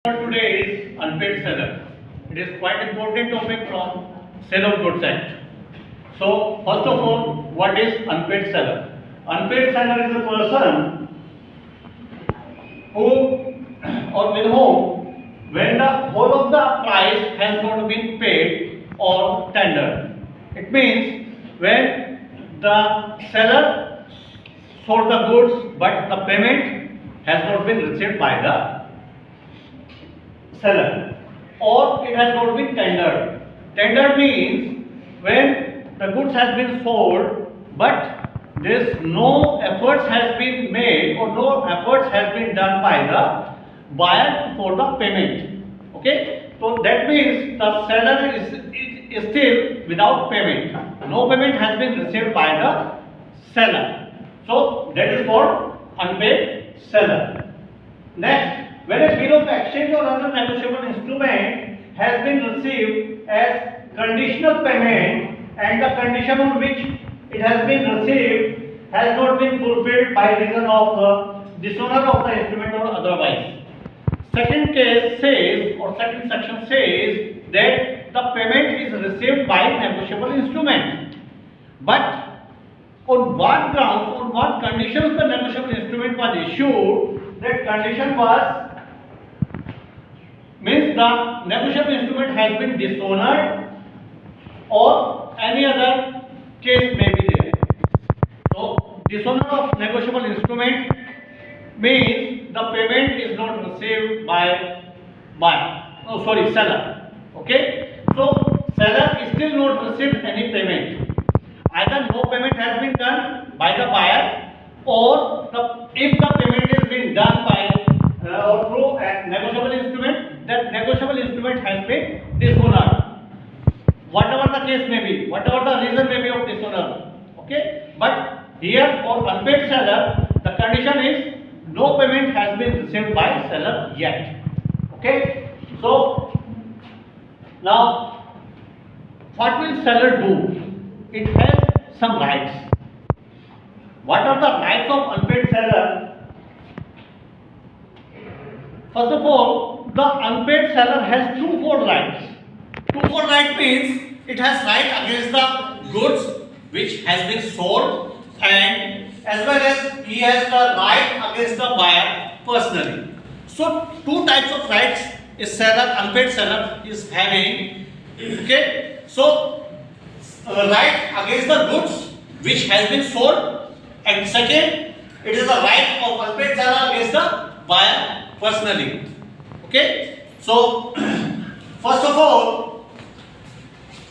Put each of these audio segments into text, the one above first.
For today is unpaid seller. It is quite important topic from Sale of Goods Act. So first of all, what is unpaid seller? Unpaid seller is a person who or with whom when the whole of the price has not been paid or tendered. It means when the seller sold the goods but the payment has not been received by the seller or it has not been tendered. Tendered means when the goods has been sold but there is no efforts has been made or no efforts has been done by the buyer for the payment. Okay, so that means the seller is still without payment. No payment has been received by the seller. So that is called unpaid seller. Next, when a bill of exchange or other negotiable instrument has been received as conditional payment and the condition on which it has been received has not been fulfilled by reason of dishonor of the instrument or otherwise. Second case says or second section says that the payment is received by negotiable instrument. But on what grounds, on what conditions the negotiable instrument was issued? That condition was means the negotiable instrument has been dishonored or any other case may be there. So dishonor of negotiable instrument means the payment is not received by seller. Okay, so seller is still not received any payment. Either no payment has been done by the buyer or if the payment is being done by or through a negotiable instrument, that negotiable instrument has been dishonored. Whatever the case may be, whatever the reason may be of dishonor. Okay, but here for unpaid seller, the condition is no payment has been received by seller yet. Okay, so now what will seller do? It has some rights. What are the rights of unpaid seller? First of all, the unpaid seller has twofold rights. Twofold right means it has right against the goods which has been sold and as well as he has the right against the buyer personally. So two types of rights is seller, unpaid seller is having. Okay, so right against the goods which has been sold, and second, it is the right of unpaid seller against the buyer personally. Okay, so first of all,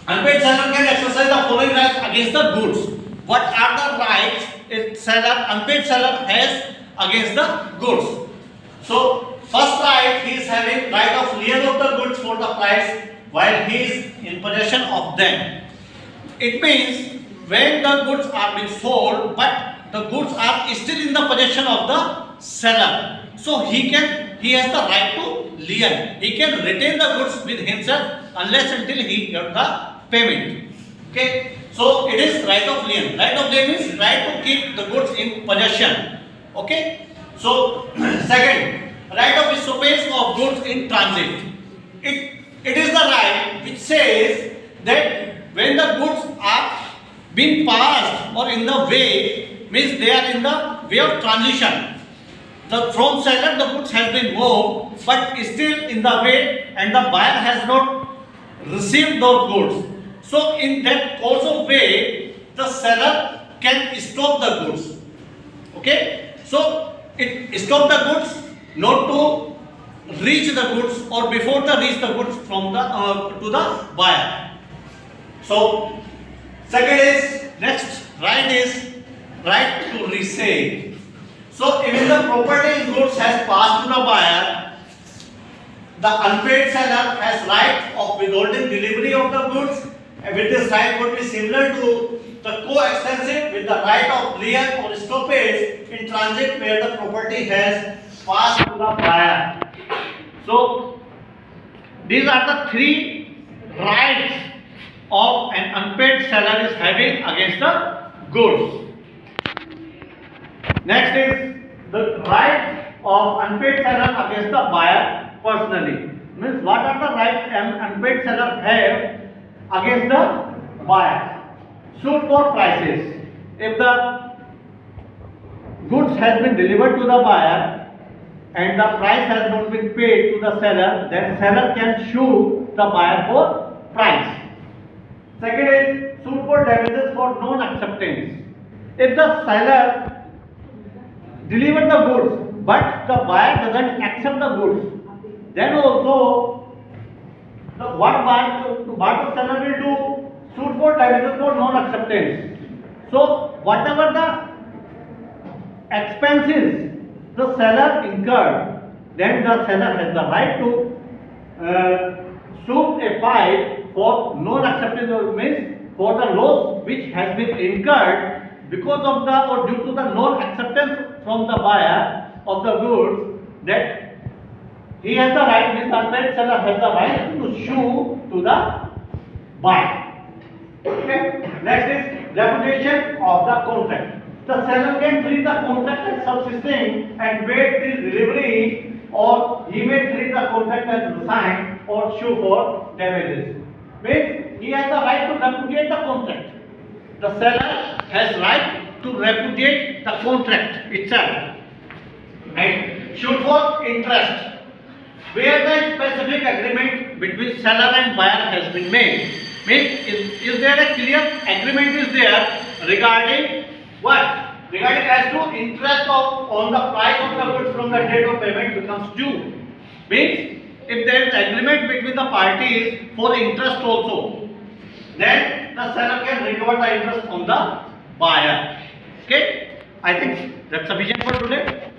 unpaid seller can exercise the following rights against the goods. What are the rights unpaid seller has against the goods? So first right, he is having right of lien of the goods for the price while he is in possession of them. It means when the goods are being sold but the goods are still in the possession of the seller, so he has the right to lien. He can retain the goods with himself unless until he gets the payment. Okay, so it is right of lien. Right of lien is right to keep the goods in possession. Okay, so second, right of issuance of goods in transit. It is the right which says that when the goods are being passed or in the way, means they are in the way of transition. From seller the goods has been moved but still in the way and the buyer has not received those goods. So in that course of way, the seller can stop the goods. Okay, so it stop the goods not to reach the goods or before the reach the goods from the to the buyer. So second is next right is right to resale. So even the property in goods has passed to the buyer, the unpaid seller has right of withholding delivery of the goods, and with this right would be similar to the co-extensive with the right of lien or stoppage in transit where the property has passed to the buyer. So these are the three rights of an unpaid seller is having against the goods. Next is the right of unpaid seller against the buyer. personally. Means what are the rights an unpaid seller have against the buyer? Suit for prices. If the goods has been delivered to the buyer and the price has not been paid to the seller, then seller can sue the buyer for price. Second is suit for damages for non-acceptance. If the seller delivered the goods but the buyer doesn't accept the goods, then also what the seller will do? Suit for damages for non-acceptance. So whatever the expenses the seller incurred, then the seller has the right to sue a file for non-acceptance, or means for the loss which has been incurred because of the or due to the non-acceptance from the buyer of the goods, that he has the right, means the unpaid seller has the right to sue to the buyer. Okay. Next is repudiation of the contract. The seller can treat the contract as subsisting and wait till delivery, or he may treat the contract as signed or sue for damages. Means he has the right to repudiate the contract. The seller has right to repudiate the contract itself and sue for interest, where the specific agreement between seller and buyer has been made. Means is there a clear agreement is there regarding what? Regarding as to interest on the price of the goods from the date of payment becomes due. Means if there is agreement between the parties for interest also, then the seller can recover the interest on the buyer. Okay, I think that's sufficient for today.